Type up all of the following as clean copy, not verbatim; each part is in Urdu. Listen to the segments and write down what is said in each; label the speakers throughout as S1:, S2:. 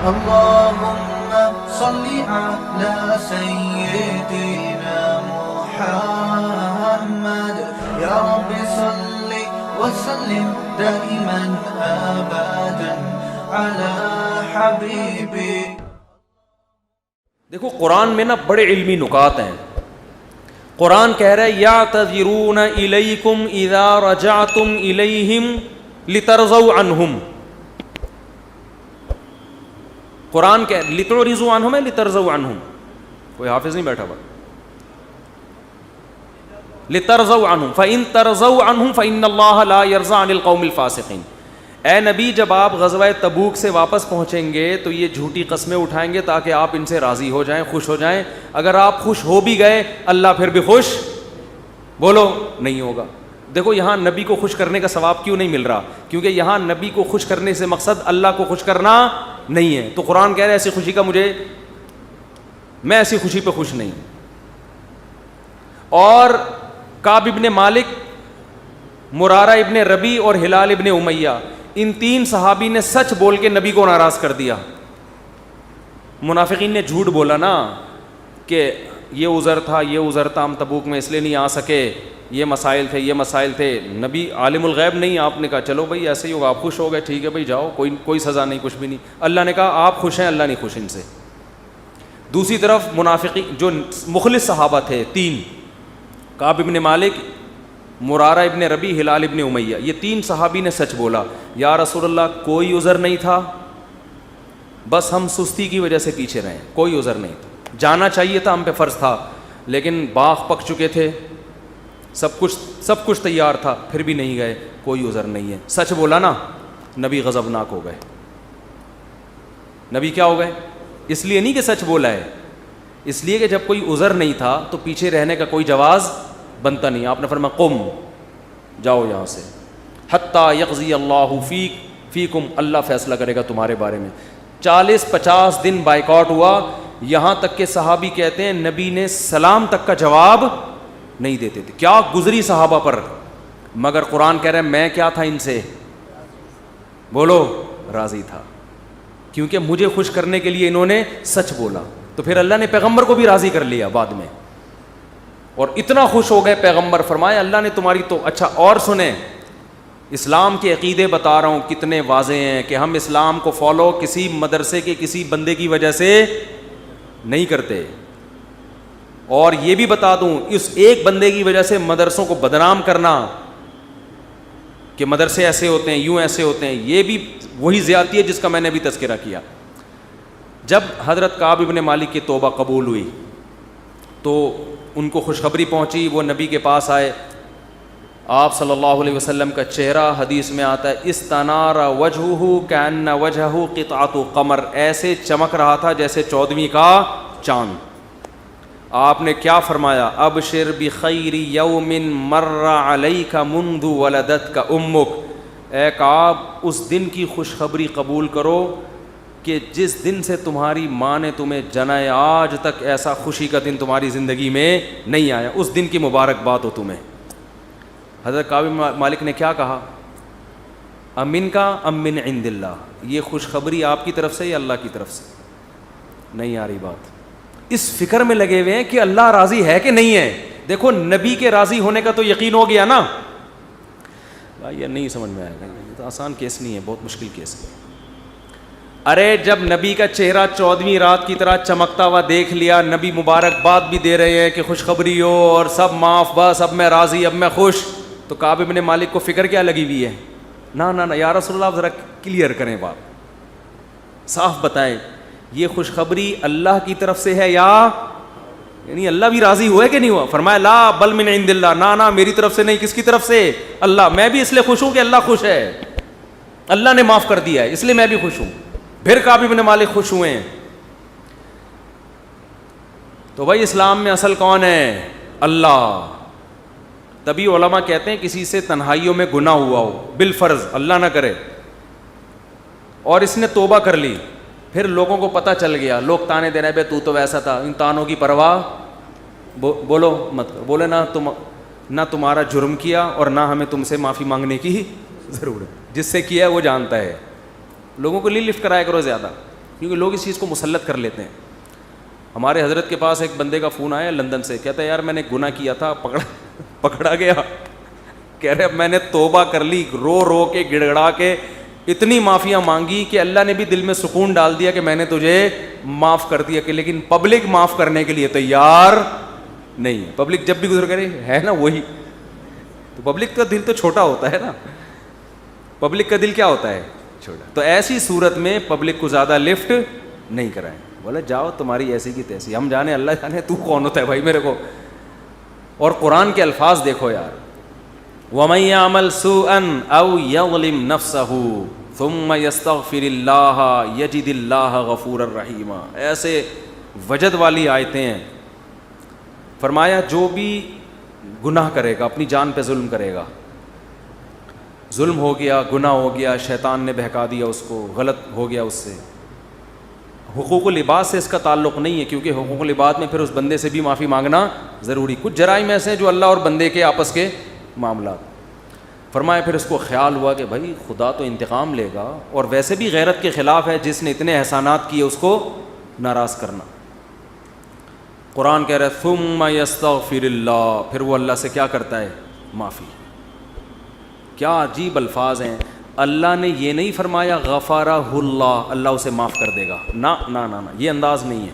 S1: اللهم صل على سيدنا محمد يا رب صل وسلم دائما ابدا على حبيبي.
S2: دیکھو قرآن میں نا بڑے علمی نکات ہیں. قرآن کہہ رہا ہے یعتذرون الیکم اذا رجعتم الیہم لترضوا عنہم. قرآن کہ لتعرضوا عنہم ہے لترضوا عنہم؟ کوئی حافظ نہیں بیٹھا ہوا. لترضوا عنہم فإن ترضوا عنہم فإن اللہ لا يرضى عن القوم الفاسقین. اے نبی جب آپ غزوہ تبوک سے واپس پہنچیں گے تو یہ جھوٹی قسمیں اٹھائیں گے تاکہ آپ ان سے راضی ہو جائیں, خوش ہو جائیں. اگر آپ خوش ہو بھی گئے اللہ پھر بھی خوش بولو نہیں ہوگا. دیکھو یہاں نبی کو خوش کرنے کا ثواب کیوں نہیں مل رہا؟ کیونکہ یہاں نبی کو خوش کرنے سے مقصد اللہ کو خوش کرنا نہیں ہے. تو قرآن کہہ رہا ہے ایسی خوشی کا میں ایسی خوشی پہ خوش نہیں. اور کعب ابن مالک, مرارہ ابن ربی اور ہلال ابن امیہ, ان تین صحابی نے سچ بول کے نبی کو ناراض کر دیا. منافقین نے جھوٹ بولا نا کہ یہ عذر تھا یہ عذر تھا, ہم تبوک میں اس لیے نہیں آ سکے, یہ مسائل تھے یہ مسائل تھے. نبی عالم الغیب نہیں, آپ نے کہا چلو بھائی ایسے ہی ہوگا, آپ خوش ہو گئے ٹھیک ہے بھائی جاؤ, کوئی سزا نہیں کچھ بھی نہیں. اللہ نے کہا آپ خوش ہیں, اللہ نہیں خوش ان سے. دوسری طرف منافقین جو مخلص صحابہ تھے تین, کعب ابن مالک, مرارہ ابن ربی, ہلال ابن امیہ, یہ تین صحابی نے سچ بولا. یا رسول اللہ کوئی عذر نہیں تھا, بس ہم سستی کی وجہ سے پیچھے رہے, کوئی عذر نہیں تھا, جانا چاہیے تھا, ہم پہ فرض تھا, لیکن باغ پک چکے تھے, سب کچھ تیار تھا, پھر بھی نہیں گئے, کوئی عذر نہیں ہے. سچ بولا نا, نبی غضبناک ہو گئے. نبی کیا ہو گئے؟ اس لیے نہیں کہ سچ بولا ہے, اس لیے کہ جب کوئی عذر نہیں تھا تو پیچھے رہنے کا کوئی جواز بنتا نہیں. آپ نے فرمایا قم, جاؤ یہاں سے, حتی یقضی اللہ فیکم, اللہ فیصلہ کرے گا تمہارے بارے میں. 40-50 دن بائیکاٹ ہوا, یہاں تک کہ صحابی کہتے ہیں نبی نے سلام تک کا جواب نہیں دیتے تھے. کیا گزری صحابہ پر, مگر قرآن کہہ رہا ہے میں کیا تھا ان سے, بولو راضی تھا, کیونکہ مجھے خوش کرنے کے لیے انہوں نے سچ بولا. تو پھر اللہ نے پیغمبر کو بھی راضی کر لیا بعد میں, اور اتنا خوش ہو گئے پیغمبر, فرمایا اللہ نے تمہاری تو. اچھا اور سنیں, اسلام کے عقیدے بتا رہا ہوں کتنے واضح ہیں کہ ہم اسلام کو فالو کسی مدرسے کے کسی بندے کی وجہ سے نہیں کرتے. اور یہ بھی بتا دوں, اس ایک بندے کی وجہ سے مدرسوں کو بدنام کرنا کہ مدرسے ایسے ہوتے ہیں یوں ایسے ہوتے ہیں, یہ بھی وہی زیادتی ہے جس کا میں نے بھی تذکرہ کیا. جب حضرت کعب ابن مالک کی توبہ قبول ہوئی تو ان کو خوشخبری پہنچی, وہ نبی کے پاس آئے. آپ صلی اللہ علیہ وسلم کا چہرہ حدیث میں آتا ہے استنار وجہہ کأن وجہہ قطعۃ قمر, ایسے چمک رہا تھا جیسے 14ویں کا چاند. آپ نے کیا فرمایا, ابشر بخیر یوم مر علیک منذ ولدتک امک, اے کعب اس دن کی خوشخبری قبول کرو کہ جس دن سے تمہاری ماں نے تمہیں جنا ہے آج تک ایسا خوشی کا دن تمہاری زندگی میں نہیں آیا, اس دن کی مبارکباد ہو تمہیں. حضرت کعب مالک نے کیا کہا, امن کا ام من عند اللہ, یہ خوشخبری آپ کی طرف سے یا اللہ کی طرف سے؟ نہیں آ رہی بات. اس فکر میں لگے ہوئے ہیں کہ اللہ راضی ہے کہ نہیں ہے. دیکھو نبی کے راضی ہونے کا تو یقین ہو گیا نا بھائی, یہ نہیں سمجھ میں آئے گا, یہ تو آسان کیس نہیں ہے, بہت مشکل کیس ہے. ارے جب نبی کا چہرہ 14ویں رات کی طرح چمکتا ہوا دیکھ لیا, نبی مبارکباد بھی دے رہے ہیں کہ خوشخبری ہو اور سب معاف, بس اب میں راضی, اب میں خوش, تو کعب ابن مالک کو فکر کیا لگی ہوئی ہے, نہ یا رسول اللہ ذرا کلیئر کریں بات, صاف بتائیں یہ خوشخبری اللہ کی طرف سے ہے یا یعنی اللہ بھی راضی ہوا ہے کہ نہیں ہوا؟ فرمایا لا بل من عند اللہ, نہ میری طرف سے نہیں, کس کی طرف سے؟ اللہ. میں بھی اس لیے خوش ہوں کہ اللہ خوش ہے, اللہ نے معاف کر دیا ہے, اس لیے میں بھی خوش ہوں. پھر کعب ابن مالک خوش ہوئے ہیں. تو بھائی اسلام میں اصل کون ہے؟ اللہ. تبھی علماء کہتے ہیں کسی سے تنہائیوں میں گناہ ہوا ہو بالفرض, اللہ نہ کرے, اور اس نے توبہ کر لی, پھر لوگوں کو پتہ چل گیا, لوگ تانے دے رہے بے تو ویسا تھا, ان تانوں کی پرواہ بولو مت, بولے نہ تمہارا جرم کیا اور نہ ہمیں تم سے معافی مانگنے کی ضرورت, جس سے کیا ہے وہ جانتا ہے. لوگوں کو لفٹ کرایا کرو زیادہ. کیونکہ لوگ اس چیز کو مسلط کر لیتے ہیں. ہمارے حضرت کے پاس ایک بندے کا فون آیا لندن سے, کہتا ہے یار میں نے گناہ کیا تھا, پکڑا گیا. کہہ رہے اب میں نے توبہ کر لی, رو رو کے گڑ گڑا کے اتنی معافیاں مانگی کہ اللہ نے بھی دل میں سکون ڈال دیا کہ میں نے تجھے معاف کر دیا, کہ لیکن پبلک معاف کرنے کے لیے تیار نہیں ہے. پبلک جب بھی گزر کرے ہے نا وہی, تو پبلک کا دل تو چھوٹا ہوتا ہے نا, پبلک کا دل کیا ہوتا ہے چھوٹا. تو ایسی صورت میں پبلک کو زیادہ لفٹ نہیں کرائیں. بولے جاؤ تمہاری ایسی کی تیسی, ہم جانے اللہ جانے تو کون ہوتا ہے بھائی میرے کو. اور قرآن کے الفاظ دیکھو یار, وَمَن يَعْمَلْ سُوءًا أَوْ يَظْلِمْ نَفْسَهُ ثُمَّ يَسْتَغْفِرِ اللَّهَ يَجِدِ اللَّهَ غَفُورًا رَحِيمًا. ایسے وجد والی آیتیں ہیں. فرمایا جو بھی گناہ کرے گا, اپنی جان پہ ظلم کرے گا, ظلم ہو گیا, گناہ ہو گیا, شیطان نے بہکا دیا اس کو, غلط ہو گیا اس سے. حقوق العباد سے اس کا تعلق نہیں ہے, کیونکہ حقوق العباد میں پھر اس بندے سے بھی معافی مانگنا ضروری. کچھ جرائم ایسے ہیں جو اللہ اور بندے کے آپس کے معاملات. فرمایا پھر اس کو خیال ہوا کہ بھائی خدا تو انتقام لے گا, اور ویسے بھی غیرت کے خلاف ہے جس نے اتنے احسانات کیے اس کو ناراض کرنا. قرآن کہہ رہا ہے ثم یستغفر اللہ, پھر وہ اللہ سے کیا کرتا ہے, معافی. کیا عجیب الفاظ ہیں. اللہ نے یہ نہیں فرمایا غفارہ اللہ, اللہ اسے معاف کر دے گا, نہ نہ نہ, یہ انداز نہیں ہے,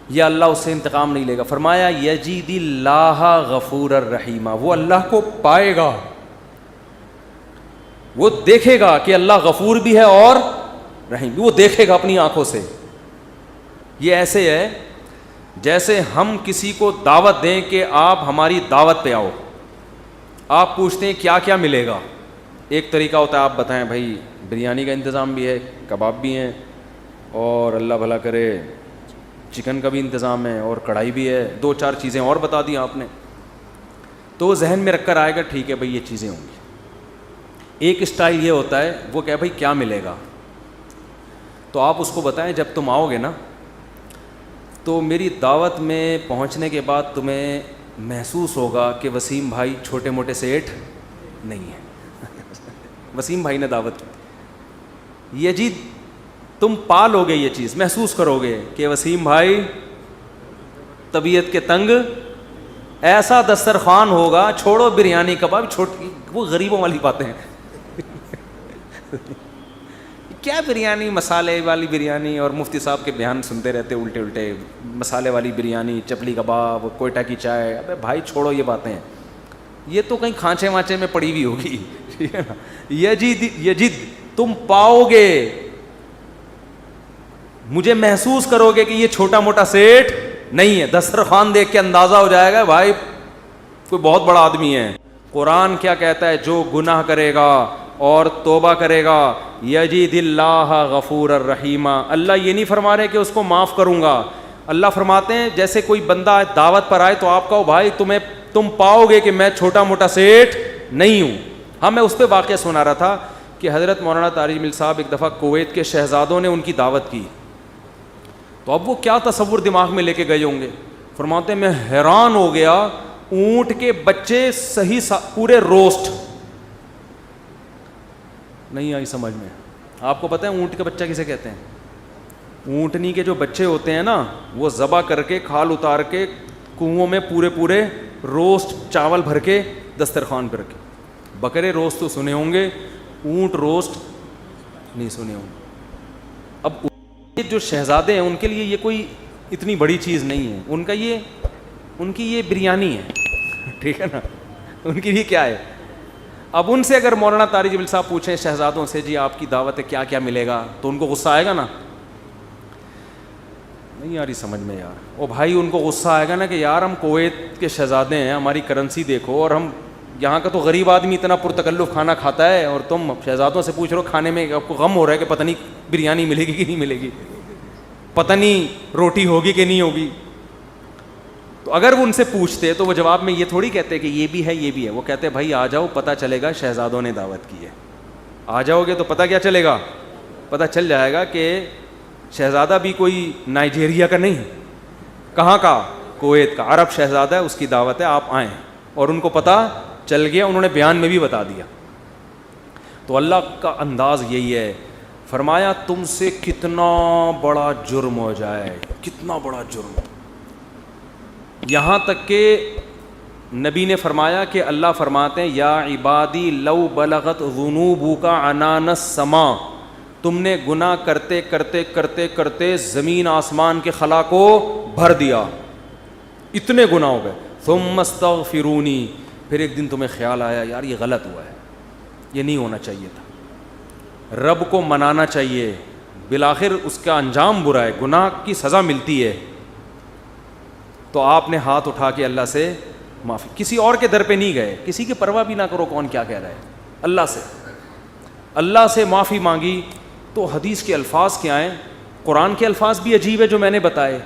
S2: یہ اللہ اس سے انتقام نہیں لے گا. فرمایا یجید اللہ غفور الرحیمہ, وہ اللہ کو پائے گا, وہ دیکھے گا کہ اللہ غفور بھی ہے اور رحیم بھی, وہ دیکھے گا اپنی آنکھوں سے. یہ ایسے ہے جیسے ہم کسی کو دعوت دیں کہ آپ ہماری دعوت پہ آؤ, آپ پوچھتے ہیں کیا کیا ملے گا. ایک طریقہ ہوتا ہے آپ بتائیں بھائی بریانی کا انتظام بھی ہے, کباب بھی ہیں, اور اللہ بھلا کرے چکن کا بھی انتظام ہے, اور کڑھائی بھی ہے, 2-4 چیزیں اور بتا دی آپ نے, تو ذہن میں رکھ کر آئے گا ٹھیک ہے بھائی یہ چیزیں ہوں گی. ایک اسٹائل یہ ہوتا ہے وہ کہ بھائی کیا ملے گا, تو آپ اس کو بتائیں جب تم آؤ گے نا تو میری دعوت میں پہنچنے کے بعد تمہیں محسوس ہوگا کہ وسیم بھائی چھوٹے موٹے سیٹ نہیں ہیں. وسیم بھائی نے دعوت کی, یہ جی تم پالو گے, یہ چیز محسوس کرو گے کہ وسیم بھائی طبیعت کے تنگ, ایسا دسترخوان ہوگا, چھوڑو بریانی کباب, چھوٹی وہ غریبوں والی باتیں ہیں. کیا بریانی, مسالے والی بریانی, اور مفتی صاحب کے بیان سنتے رہتے الٹے الٹے, مسالے والی بریانی, چپلی کباب, کوئٹہ کی چائے. ابے بھائی چھوڑو یہ باتیں, یہ تو کہیں کھانچے وانچے میں پڑی ہوئی ہوگی. ٹھیک ہے نا. یجد تم پاؤ گے, مجھے محسوس کرو گے کہ یہ چھوٹا موٹا سیٹ نہیں ہے. دسترخوان دیکھ کے اندازہ ہو جائے گا بھائی کوئی بہت بڑا آدمی ہے. قرآن کیا کہتا ہے, جو گناہ کرے گا اور توبہ کرے گا یجید اللہ غفور الرحیمہ. اللہ یہ نہیں فرما رہے کہ اس کو معاف کروں گا, اللہ فرماتے ہیں جیسے کوئی بندہ دعوت پر آئے تو آپ کہو بھائی تم پاؤ گے کہ میں چھوٹا موٹا سیٹ نہیں ہوں. ہاں میں اس پہ واقعہ سنا رہا تھا کہ حضرت مولانا طارق مل صاحب ایک دفعہ کویت کے شہزادوں نے ان کی دعوت کی, تو اب وہ کیا تصور دماغ میں لے کے گئے ہوں گے. فرماتے ہیں میں حیران ہو گیا, اونٹ کے بچے صحیح پورے روسٹ, نہیں آئی سمجھ میں. آپ کو پتہ ہے اونٹ کا بچہ کسے کہتے ہیں؟ اونٹنی کے جو بچے ہوتے ہیں نا وہ ذبح کر کے کھال اتار کے کنووں میں پورے روسٹ چاول بھر کے دسترخوان پہ رکھے. بکرے روسٹ تو سنے ہوں گے, اونٹ روسٹ نہیں سنے ہوں گے. اب جو شہزادے ہیں ان کے لیے یہ کوئی اتنی بڑی چیز نہیں ہے, ان کی یہ بریانی ہے. ٹھیک ہے نا, ان کی یہ کیا ہے. اب ان سے اگر مولانا طارق جبیل صاحب پوچھیں شہزادوں سے جی آپ کی دعوت ہے کیا کیا ملے گا, تو ان کو غصہ آئے گا نا, نہیں یار یہ سمجھ میں یار. او بھائی ان کو غصہ آئے گا نا کہ یار ہم کویت کے شہزادے ہیں, ہماری کرنسی دیکھو, اور ہم یہاں کا تو غریب آدمی اتنا پرتکلف کھانا کھاتا ہے, اور تم شہزادوں سے پوچھ رہے ہو کھانے میں, آپ کو غم ہو رہا ہے کہ پتہ نہیں بریانی ملے گی کہ نہیں ملے گی, پتہ نہیں روٹی ہوگی کہ نہیں ہوگی. تو اگر وہ ان سے پوچھتے تو وہ جواب میں یہ تھوڑی کہتے کہ یہ بھی ہے یہ بھی ہے, وہ کہتے بھائی آ جاؤ پتہ چلے گا شہزادوں نے دعوت کی ہے. آ جاؤ گے تو پتہ کیا چلے گا, پتہ چل جائے گا کہ شہزادہ بھی کوئی نائجیریا کا نہیں, کہاں کا, کویت کا, عرب شہزادہ ہے, اس کی دعوت ہے, آپ آئیں. اور ان کو پتہ چل گیا, انہوں نے بیان میں بھی بتا دیا. تو اللہ کا انداز یہی ہے, فرمایا تم سے کتنا بڑا جرم ہو جائے, کتنا بڑا جرم. یہاں تک کہ نبی نے فرمایا کہ اللہ فرماتے ہیں یا عبادی لو بلغت ذنوبک عنان السماء, تم نے گناہ کرتے کرتے کرتے کرتے زمین آسمان کے خلا کو بھر دیا, اتنے گناہ ہو گئے. ثم استغفرونی, پھر ایک دن تمہیں خیال آیا یار یہ غلط ہوا ہے, یہ نہیں ہونا چاہیے تھا, رب کو منانا چاہیے, بالآخر اس کا انجام برا ہے, گناہ کی سزا ملتی ہے. تو آپ نے ہاتھ اٹھا کے اللہ سے معافی, کسی اور کے در پہ نہیں گئے, کسی کی پرواہ بھی نہ کرو کون کیا کہہ رہا ہے, اللہ سے معافی مانگی. تو حدیث کے الفاظ کیا ہیں, قرآن کے الفاظ بھی عجیب ہے جو میں نے بتائے.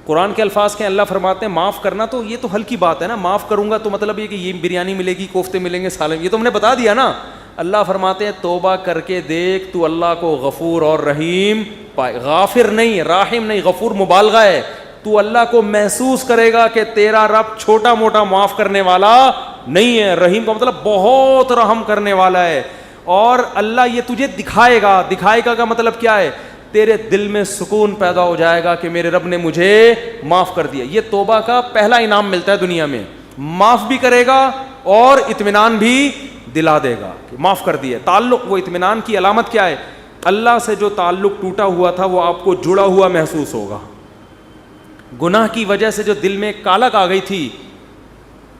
S2: قرآن کے الفاظ کے اللہ فرماتے ہیں معاف کرنا, تو یہ تو ہلکی بات ہے نا, معاف کروں گا تو مطلب یہ کہ یہ بریانی ملے گی, کوفتے ملیں گے, سالن, یہ تو ہم نے بتا دیا نا. اللہ فرماتے ہیں توبہ کر کے دیکھ تو اللہ کو غفور اور رحیم پائے, غافر نہیں, راحم نہیں, غفور مبالغہ ہے. تو اللہ کو محسوس کرے گا کہ تیرا رب چھوٹا موٹا معاف کرنے والا نہیں ہے, رحیم کا مطلب بہت رحم کرنے والا ہے. اور اللہ یہ تجھے دکھائے گا, دکھائے گا کا مطلب کیا ہے, تیرے دل میں سکون پیدا ہو جائے گا کہ میرے رب نے مجھے معاف کر دیا. یہ توبہ کا پہلا انعام ملتا ہے دنیا میں, معاف بھی کرے گا اور اطمینان بھی دلا دے گا کہ معاف کر دیا. تعلق, وہ اطمینان کی علامت کیا ہے, اللہ سے جو تعلق ٹوٹا ہوا تھا وہ آپ کو جڑا ہوا محسوس ہوگا. گناہ کی وجہ سے جو دل میں کالک آ گئی تھی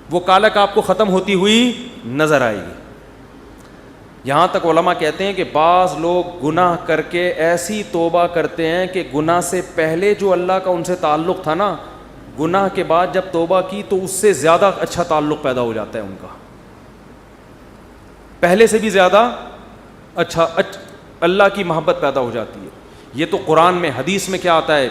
S2: وہ کالک آپ کو ختم ہوتی ہوئی نظر آئے گی. یہاں تک علماء کہتے ہیں کہ بعض لوگ گناہ کر کے ایسی توبہ کرتے ہیں کہ گناہ سے پہلے جو اللہ کا ان سے تعلق تھا نا, گناہ کے بعد جب توبہ کی تو اس سے زیادہ اچھا تعلق پیدا ہو جاتا ہے ان کا, پہلے سے بھی زیادہ اچھا اللہ کی محبت پیدا ہو جاتی ہے. یہ تو قرآن میں, حدیث میں کیا آتا ہے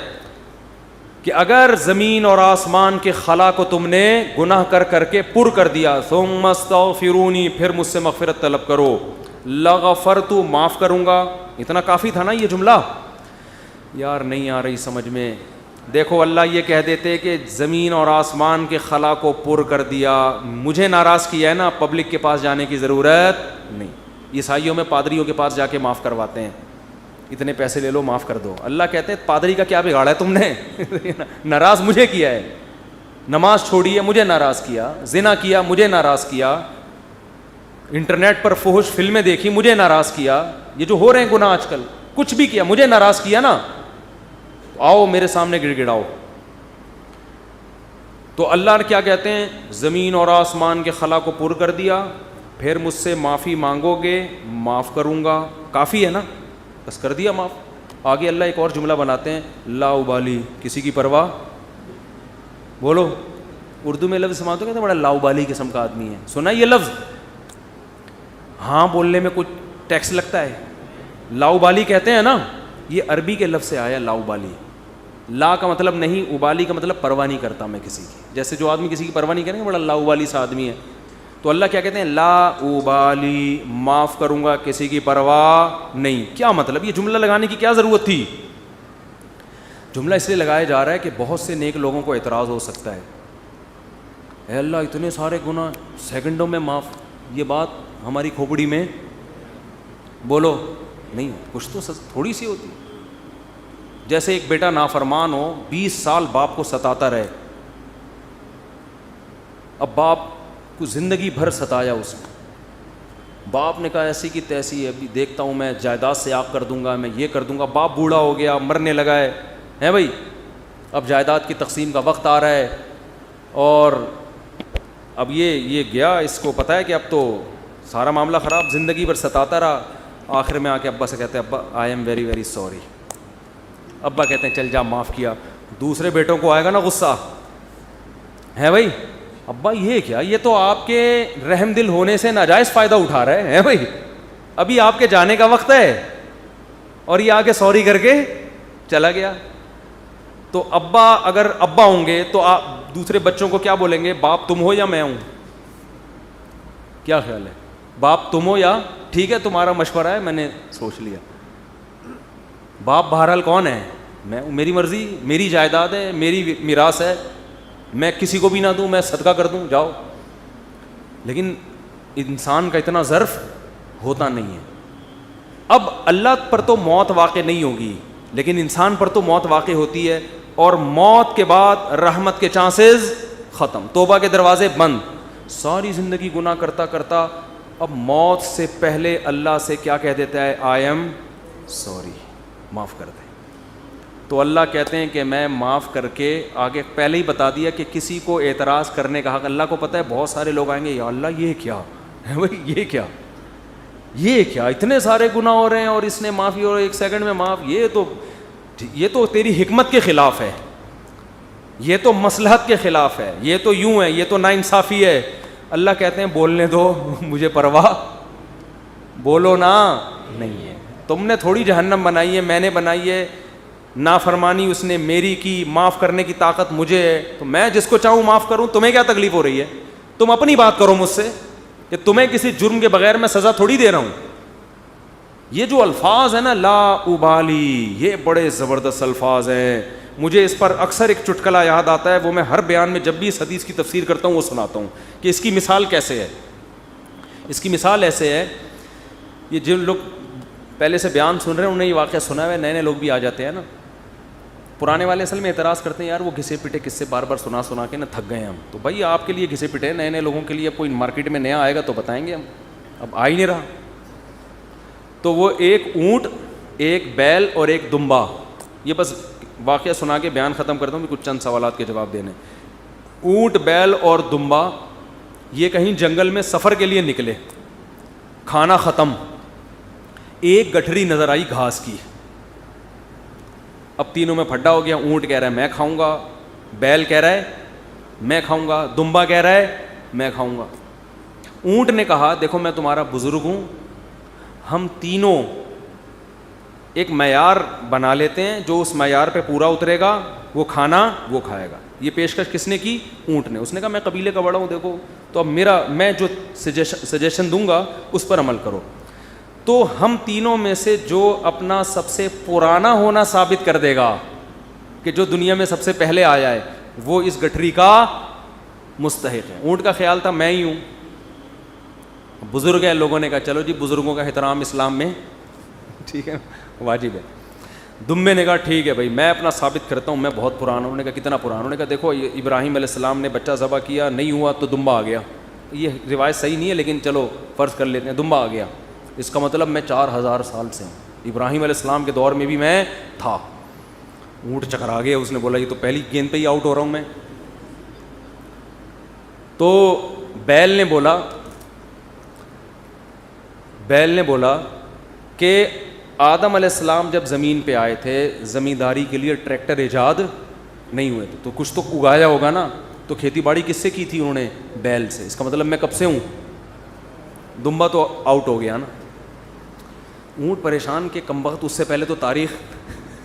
S2: کہ اگر زمین اور آسمان کے خلا کو تم نے گناہ کر کر کے پر کر دیا, ثم استغفرونی, پھر مجھ سے مغفرت طلب کرو, لغفرت, معاف کروں گا. اتنا کافی تھا نا یہ جملہ, یار نہیں آ رہی سمجھ میں. دیکھو اللہ یہ کہہ دیتے کہ زمین اور آسمان کے خلا کو پر کر دیا, مجھے ناراض کیا ہے نا, پبلک کے پاس جانے کی ضرورت نہیں. عیسائیوں میں پادریوں کے پاس جا کے معاف کرواتے ہیں, اتنے پیسے لے لو معاف کر دو. اللہ کہتے ہیں پادری کا کیا بگاڑا ہے تم نے, ناراض مجھے کیا ہے, نماز چھوڑی ہے مجھے ناراض کیا, زنا کیا مجھے ناراض کیا, انٹرنیٹ پر فحش فلمیں دیکھی مجھے ناراض کیا, یہ جو ہو رہے ہیں گناہ آج کل, کچھ بھی کیا مجھے ناراض کیا نا, آؤ میرے سامنے گڑ گڑاؤ. تو اللہ کیا کہتے ہیں, زمین اور آسمان کے خلا کو پر کر دیا, پھر مجھ سے معافی مانگو گے معاف کروں گا. کافی ہے نا, بس کر دیا معاف. آگے اللہ ایک اور جملہ بناتے ہیں, لا ابالی, کسی کی پرواہ. بولو, اردو میں لفظ سماعت ہو کہتے ہیں بڑا لا ابالی قسم کا آدمی ہے, سنا یہ لفظ, ہاں بولنے میں کچھ ٹیکس لگتا ہے. لا ابالی کہتے ہیں نا, یہ عربی کے لفظ سے آیا لا ابالی. لا کا مطلب نہیں, ابالی کا مطلب پرواہ نہیں کرتا میں کسی کی. جیسے جو آدمی کسی کی پرواہ نہیں کریں گے بڑا لا ابالی سا آدمی ہے. تو اللہ کیا کہتے ہیں, لا ابالی, معاف کروں گا کسی کی پرواہ نہیں. کیا مطلب, یہ جملہ لگانے کی کیا ضرورت تھی؟ جملہ اس لیے لگایا جا رہا ہے کہ بہت سے نیک لوگوں کو اعتراض ہو سکتا ہے, اے اللہ اتنے سارے گناہ سیکنڈوں میں معاف, یہ بات ہماری کھوپڑی میں بولو نہیں, کچھ تو تھوڑی سی ہوتی. جیسے ایک بیٹا نافرمان ہو, 20 سال باپ کو ستاتا رہے, اب باپ کو زندگی بھر ستایا اس نے, باپ نے کہا ایسی کی تیسی ہے, ابھی دیکھتا ہوں میں جائیداد سے آپ کر دوں گا, میں یہ کر دوں گا. باپ بوڑھا ہو گیا, مرنے لگا ہے بھائی, اب جائیداد کی تقسیم کا وقت آ رہا ہے, اور اب یہ گیا, اس کو پتہ ہے کہ اب تو سارا معاملہ خراب, زندگی بھر ستاتا رہا. آخر میں آ کے ابا سے کہتے ہیں ابا I am very very sorry. ابا کہتے ہیں چل جا معاف کیا. دوسرے بیٹوں کو آئے گا نا غصہ, ہے بھائی, ابا یہ کیا, یہ تو آپ کے رحم دل ہونے سے ناجائز فائدہ اٹھا رہے ہیں بھائی, ابھی آپ کے جانے کا وقت ہے, اور یہ آگے سوری کر کے چلا گیا. تو ابا اگر ابا ہوں گے تو آپ دوسرے بچوں کو کیا بولیں گے, باپ تم ہو یا میں ہوں؟ کیا خیال ہے, باپ تم ہو یا ٹھیک ہے تمہارا مشورہ ہے میں نے سوچ لیا. باپ بہرحال کون ہے, میں, میری مرضی, میری جائیداد ہے, میری میراث ہے, میں کسی کو بھی نہ دوں, میں صدقہ کر دوں, جاؤ. لیکن انسان کا اتنا ظرف ہوتا نہیں ہے. اب اللہ پر تو موت واقع نہیں ہوگی, لیکن انسان پر تو موت واقع ہوتی ہے, اور موت کے بعد رحمت کے چانسز ختم, توبہ کے دروازے بند. ساری زندگی گناہ کرتا کرتا اب موت سے پہلے اللہ سے کیا کہہ دیتا ہے, آئی ایم سوری, معاف کر دے. تو اللہ کہتے ہیں کہ میں معاف کر کے, آگے پہلے ہی بتا دیا کہ کسی کو اعتراض کرنے کا حق, اللہ کو پتہ ہے بہت سارے لوگ آئیں گے, یا اللہ یہ کیا ہے بھائی, یہ کیا اتنے سارے گناہ ہو رہے ہیں اور اس نے معافی اور 1 سیکنڈ میں معاف, یہ تو تیری حکمت کے خلاف ہے, یہ تو مصلحت کے خلاف ہے, یہ تو یوں ہے, یہ تو ناانصافی ہے. اللہ کہتے ہیں بولنے دو, مجھے پرواہ, بولو نا, نہیں ہے. تم نے تھوڑی جہنم بنائی ہے, میں نے بنائی ہے. نافرمانی اس نے میری کی, معاف کرنے کی طاقت مجھے ہے, تو میں جس کو چاہوں معاف کروں. تمہیں کیا تکلیف ہو رہی ہے؟ تم اپنی بات کرو مجھ سے کہ تمہیں کسی جرم کے بغیر میں سزا تھوڑی دے رہا ہوں. یہ جو الفاظ ہیں نا, لا ابالی, یہ بڑے زبردست الفاظ ہیں. مجھے اس پر اکثر ایک چٹکلا یاد آتا ہے, وہ میں ہر بیان میں جب بھی اس حدیث کی تفسیر کرتا ہوں وہ سناتا ہوں کہ اس کی مثال کیسے ہے. اس کی مثال ایسے ہے, یہ جن لوگ پہلے سے بیان سن رہے ہیں انہیں یہ واقعہ سنا ہوا ہے, نئے لوگ بھی آ جاتے ہیں نا. پرانے والے اصل میں اعتراض کرتے ہیں, یار وہ گھسے پٹے قصے بار بار سنا کے نا تھک گئے ہم. تو بھائی آپ کے لیے گھسے پٹے, نئے لوگوں کے لیے کوئی مارکیٹ میں نیا آئے گا تو بتائیں گے ہم, اب آ ہی نہیں رہا. تو وہ ایک اونٹ, ایک بیل اور ایک دمبا, یہ بس واقعہ سنا کے بیان ختم کرتا ہوں, کچھ چند سوالات کے جواب دینے. اونٹ, بیل اور دمبا یہ کہیں جنگل میں سفر کے لیے نکلے, کھانا ختم, ایک گٹھری نظر آئی گھاس کی. اب تینوں میں پھڈا ہو گیا. اونٹ کہہ رہا ہے میں کھاؤں گا, بیل کہہ رہا ہے میں کھاؤں گا, دمبا کہہ رہا ہے میں کھاؤں گا. اونٹ نے کہا دیکھو میں تمہارا بزرگ ہوں, ہم تینوں ایک معیار بنا لیتے ہیں, جو اس معیار پہ پورا اترے گا وہ کھانا وہ کھائے گا. یہ پیشکش کس نے کی؟ اونٹ نے. اس نے کہا میں قبیلے کا بڑا ہوں, دیکھو تو اب میں جو سجیشن دوں گا اس پر عمل کرو. تو ہم تینوں میں سے جو اپنا سب سے پرانا ہونا ثابت کر دے گا کہ جو دنیا میں سب سے پہلے آیا ہے, وہ اس گٹھری کا مستحق ہے. اونٹ کا خیال تھا میں ہی ہوں, بزرگ ہے. لوگوں نے کہا چلو جی بزرگوں کا احترام اسلام میں ٹھیک ہے, واجب ہے. دمبے نے کہا ٹھیک ہے بھائی میں اپنا ثابت کرتا ہوں, میں بہت پرانا ہوں. انہوں نے کہا کتنا پرانا؟ انہوں نے کہا دیکھو ابراہیم علیہ السلام نے بچہ ذبح کیا, نہیں ہوا تو دمبا آ گیا. یہ روایت صحیح نہیں ہے لیکن چلو فرض کر لیتے ہیں, دمبا آ گیا. اس کا مطلب میں 4000 سال سے ہوں, ابراہیم علیہ السلام کے دور میں بھی میں تھا. اونٹ چکرا گیا, اس نے بولا یہ تو پہلی گیند پہ ہی آؤٹ ہو رہا ہوں میں. تو بیل نے بولا کہ آدم علیہ السلام جب زمین پہ آئے تھے زمینداری کے لیے ٹریکٹر ایجاد نہیں ہوئے تھے, تو کچھ تو اگایا ہوگا نا. تو کھیتی باڑی کس سے کی تھی انہوں نے؟ بیل سے. اس کا مطلب میں کب سے ہوں؟ دمبا تو آؤٹ ہو گیا نا. اونٹ پریشان کہ کم وقت, اس سے پہلے تو تاریخ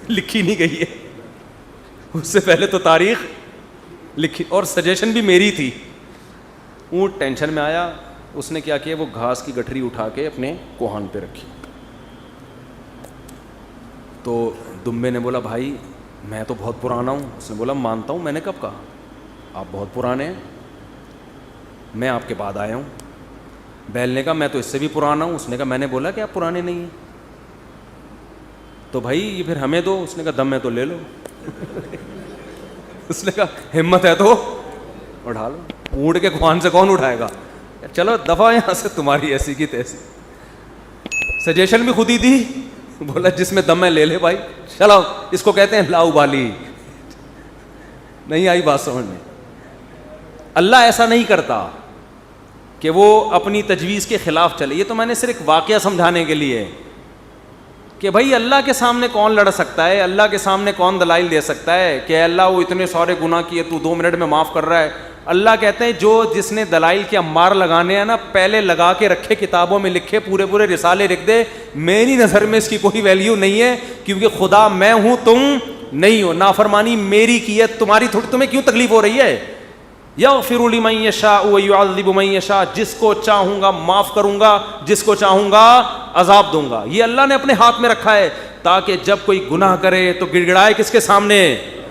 S2: لکھی نہیں گئی ہے, اس سے پہلے تو تاریخ لکھی, اور سجیشن بھی میری تھی. اونٹ ٹینشن میں آیا, اس نے کیا کیا, وہ گھاس کی گٹھری اٹھا کے اپنے کوہان پہ رکھی. تو دمبے نے بولا بھائی میں تو بہت پرانا ہوں. اس نے بولا مانتا ہوں, میں نے کب کہا, آپ بہت پرانے ہیں, میں آپ کے بعد آیا ہوں. بیل نے کہا میں تو اس سے بھی پرانا ہوں. اس نے کہا میں نے بولا کہ آپ پرانے نہیں ہیں. تو بھائی یہ پھر ہمیں دو. اس نے کہا دم ہے تو لے لو. اس نے کہا ہمت ہے تو اٹھا لو. اونٹ کے کوہان سے کون اٹھائے گا؟ چلو دفعہ یہاں سے, تمہاری ایسی کی تیسی. سجیشن بھی خود ہی دی, بولا جس میں دم ہے لے لے بھائی. چلو اس کو کہتے ہیں لا ابالی. نہیں آئی بات سمجھ میں؟ اللہ ایسا نہیں کرتا کہ وہ اپنی تجویز کے خلاف چلے. یہ تو میں نے صرف ایک واقعہ سمجھانے کے لیے کہ بھائی اللہ کے سامنے کون لڑ سکتا ہے, اللہ کے سامنے کون دلائل دے سکتا ہے کہ اللہ وہ اتنے سارے گناہ کیے تو 2 منٹ میں معاف کر رہا ہے. اللہ کہتے ہیں جو جس نے دلائل کے امار لگانے ہیں نا, پہلے لگا کے رکھے, کتابوں میں لکھے, پورے رسالے لکھ دے. میری نظر میں اس کی کوئی ویلیو نہیں ہے, کیونکہ خدا میں ہوں تم نہیں ہو. نافرمانی میری کی ہے, تمہاری تھوڑی. تمہیں کیوں تکلیف ہو رہی ہے؟ یغفر لمن یشاء ویعذب من یشاء. جس کو چاہوں گا معاف کروں گا, جس کو چاہوں گا عذاب دوں گا. یہ اللہ نے اپنے ہاتھ میں رکھا ہے, تاکہ جب کوئی گناہ کرے تو گڑگڑائے کس کے سامنے؟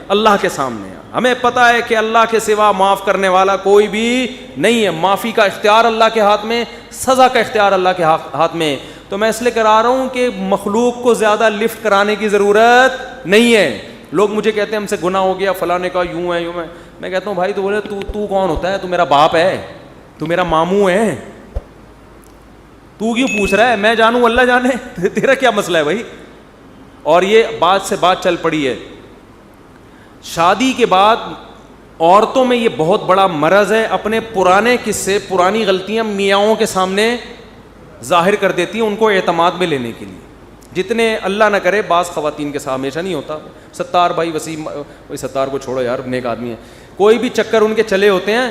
S2: اللہ کے سامنے. ہمیں پتہ ہے کہ اللہ کے سوا معاف کرنے والا کوئی بھی نہیں ہے. معافی کا اختیار اللہ کے ہاتھ میں, سزا کا اختیار اللہ کے ہاتھ میں. تو میں اس لیے کرا رہا ہوں کہ مخلوق کو زیادہ لفٹ کرانے کی ضرورت نہیں ہے. لوگ مجھے کہتے ہیں ہم سے گناہ ہو گیا, فلاں نے کہا یوں ہے یوں ہے. میں کہتا ہوں بھائی تو بولے تو کون ہوتا ہے؟ تو میرا باپ ہے, تو میرا ماموں ہے, تو کیوں پوچھ رہا ہے؟ میں جانوں اللہ جانے, تیرا کیا مسئلہ ہے بھائی. اور یہ بات سے بات چل پڑی ہے. شادی کے بعد عورتوں میں یہ بہت بڑا مرض ہے, اپنے پرانے قصے, پرانی غلطیاں میاں کے سامنے ظاہر کر دیتی ہیں ان کو اعتماد میں لینے کے لیے. جتنے اللہ نہ کرے, بعض خواتین کے ساتھ ہمیشہ نہیں ہوتا. ستار بھائی وسیم, ستار کو چھوڑو یار, نیک آدمی ہے, کوئی بھی چکر ان کے چلے ہوتے ہیں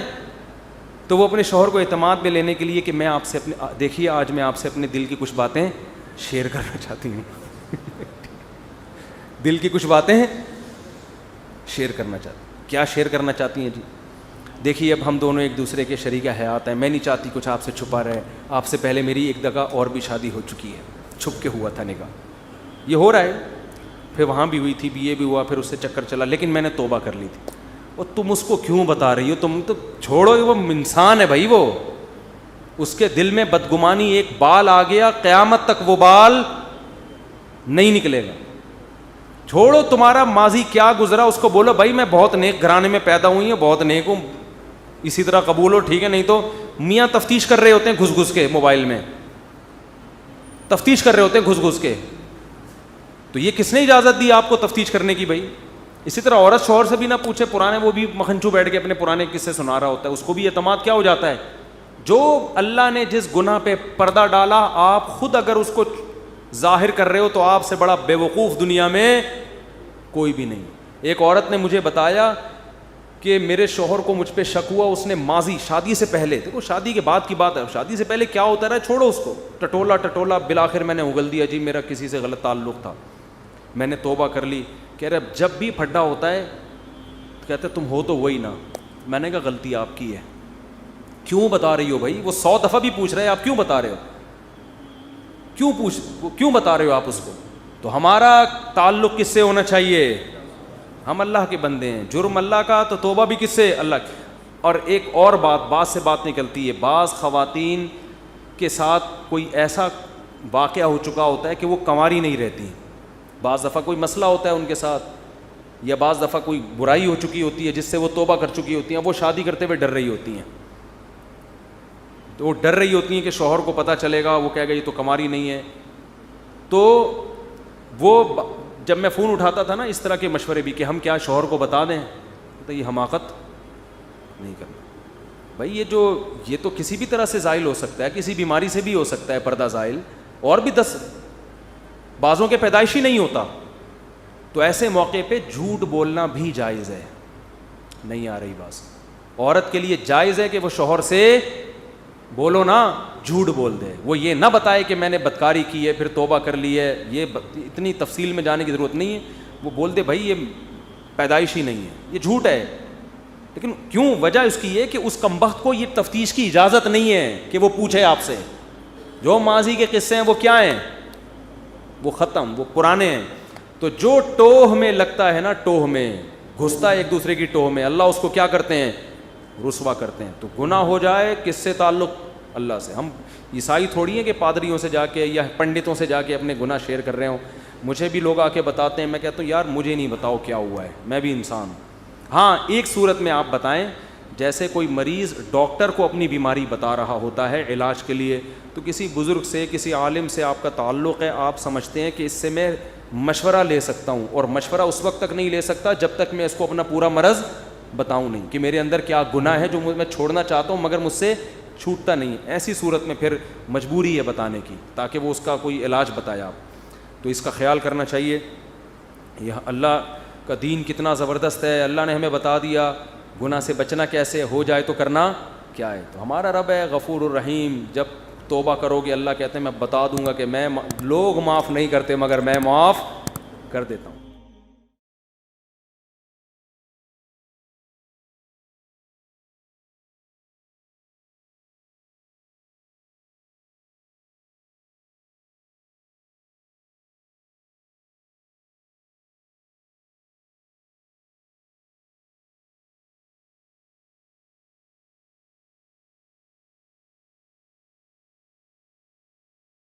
S2: تو وہ اپنے شوہر کو اعتماد میں لینے کے لیے کہ میں آپ سے اپنے, دیکھیے آج میں آپ سے اپنے دل کی کچھ باتیں شیئر کرنا چاہتی ہوں. دل کی کچھ باتیں شیئر کرنا چاہتی. کیا شیئر کرنا چاہتی ہیں جی؟ دیکھیے اب ہم دونوں ایک دوسرے کے شریک حیات ہیں, میں نہیں چاہتی کچھ آپ سے چھپا رہے. آپ سے پہلے میری ایک جگہ اور بھی شادی ہو چکی ہے, چھپ کے ہوا تھا نکاح, یہ ہو رہا ہے, پھر وہاں بھی ہوئی تھی, یہ بھی ہوا, پھر اس سے چکر چلا, لیکن میں نے توبہ کر لی تھی. اور تم اس کو کیوں بتا رہی ہو؟ تم تو چھوڑو, وہ انسان ہے بھائی, وہ اس کے دل میں بدگمانی ایک بال آ گیا, قیامت تک وہ بال نہیں نکلے گا. چھوڑو تمہارا ماضی کیا گزرا, اس کو بولو بھائی میں بہت نیک گھرانے میں پیدا ہوئی ہوں, بہت نیک ہوں, اسی طرح قبول ہو, ٹھیک ہے. نہیں تو میاں تفتیش کر رہے ہوتے ہیں گھس گھس کے, موبائل میں تفتیش کر رہے ہوتے ہیں گھس گھس کے. تو یہ کس نے اجازت دی آپ کو تفتیش کرنے کی بھائی؟ اسی طرح عورت شوہر سے بھی نہ پوچھے, پرانے, وہ بھی مکھنچو بیٹھ کے اپنے پرانے قصے سنا رہا ہوتا ہے, اس کو بھی اعتماد کیا ہو جاتا ہے. جو اللہ نے جس گناہ پہ پردہ ڈالا, آپ خود اگر اس کو ظاہر کر رہے ہو تو آپ سے بڑا بے وقوف دنیا میں کوئی بھی نہیں. ایک عورت نے مجھے بتایا کہ میرے شوہر کو مجھ پہ شک ہوا, اس نے ماضی, شادی سے پہلے, دیکھو شادی کے بعد کی بات ہے, شادی سے پہلے کیا ہوتا رہا چھوڑو اس کو, ٹٹولا بالآخر میں نے اگل دیا جی میرا کسی سے غلط تعلق تھا, میں نے توبہ کر لی. کہہ رہے جب بھی پھڈا ہوتا ہے کہتے تم ہو تو وہی نا. میں نے کہا غلطی آپ کی ہے, کیوں بتا رہی ہو بھائی؟ وہ 100 دفعہ بھی پوچھ رہے ہیں آپ کیوں بتا رہے ہو, کیوں بتا رہے ہو آپ اس کو. تو ہمارا تعلق کس سے ہونا چاہیے؟ ہم اللہ کے بندے ہیں, جرم اللہ کا, تو توبہ بھی کس سے؟ اللہ کی. اور ایک اور بات سے بات نکلتی ہے, بعض خواتین کے ساتھ کوئی ایسا واقعہ ہو چکا ہوتا ہے کہ وہ کنواری نہیں رہتی. بعض دفعہ کوئی مسئلہ ہوتا ہے ان کے ساتھ, یا بعض دفعہ کوئی برائی ہو چکی ہوتی ہے جس سے وہ توبہ کر چکی ہوتی ہیں, وہ شادی کرتے ہوئے ڈر رہی ہوتی ہیں. تو وہ ڈر رہی ہوتی ہیں کہ شوہر کو پتہ چلے گا, وہ کہے گا یہ تو کنواری نہیں ہے. تو وہ جب میں فون اٹھاتا تھا نا اس طرح کے مشورے بھی کہ ہم کیا شوہر کو بتا دیں, تو یہ حماقت نہیں کرنا بھائی. یہ تو کسی بھی طرح سے زائل ہو سکتا ہے, کسی بیماری سے بھی ہو سکتا ہے پردہ زائل, اور بھی 10 بعضوں کے پیدائشی نہیں ہوتا. تو ایسے موقع پہ جھوٹ بولنا بھی جائز ہے. نہیں آ رہی بات, عورت کے لیے جائز ہے کہ وہ شوہر سے بولو نا, جھوٹ بول دے. وہ یہ نہ بتائے کہ میں نے بدکاری کی ہے پھر توبہ کر لی ہے, یہ اتنی تفصیل میں جانے کی ضرورت نہیں ہے. وہ بول دے بھائی یہ پیدائشی نہیں ہے, یہ جھوٹ ہے. لیکن کیوں؟ وجہ اس کی یہ کہ اس کمبخت کو یہ تفتیش کی اجازت نہیں ہے کہ وہ پوچھے آپ سے. جو ماضی کے قصے ہیں وہ کیا ہیں؟ وہ ختم, وہ پرانے ہیں. تو جو ٹوہ میں لگتا ہے نا, ٹوہ میں گھستا ہے ایک دوسرے کی ٹوہ میں, اللہ اس کو کیا کرتے ہیں؟ رسوا کرتے ہیں. تو گناہ ہو جائے کس سے تعلق؟ اللہ سے. ہم عیسائی تھوڑی ہیں کہ پادریوں سے جا کے یا پنڈتوں سے جا کے اپنے گناہ شیئر کر رہے ہوں. مجھے بھی لوگ آ کے بتاتے ہیں, میں کہتا ہوں یار مجھے نہیں بتاؤ کیا ہوا ہے, میں بھی انسان ہوں. ہاں ایک صورت میں آپ بتائیں, جیسے کوئی مریض ڈاکٹر کو اپنی بیماری بتا رہا ہوتا ہے علاج کے لیے, تو کسی بزرگ سے, کسی عالم سے آپ کا تعلق ہے, آپ سمجھتے ہیں کہ اس سے میں مشورہ لے سکتا ہوں, اور مشورہ اس وقت تک نہیں لے سکتا جب تک میں اس کو اپنا پورا مرض بتاؤں نہیں کہ میرے اندر کیا گناہ ہے جو میں چھوڑنا چاہتا ہوں مگر مجھ سے چھوٹتا نہیں. ایسی صورت میں پھر مجبوری ہے بتانے کی تاکہ وہ اس کا کوئی علاج بتائے آپ. تو اس کا خیال کرنا چاہیے. یہ اللہ کا دین کتنا زبردست ہے, اللہ نے ہمیں بتا دیا گناہ سے بچنا کیسے, ہو جائے تو کرنا کیا ہے. تو ہمارا رب ہے غفور الرحیم, جب توبہ کرو گے اللہ کہتے ہیں میں بتا دوں گا کہ میں, لوگ معاف نہیں کرتے مگر میں معاف کر دیتا ہوں.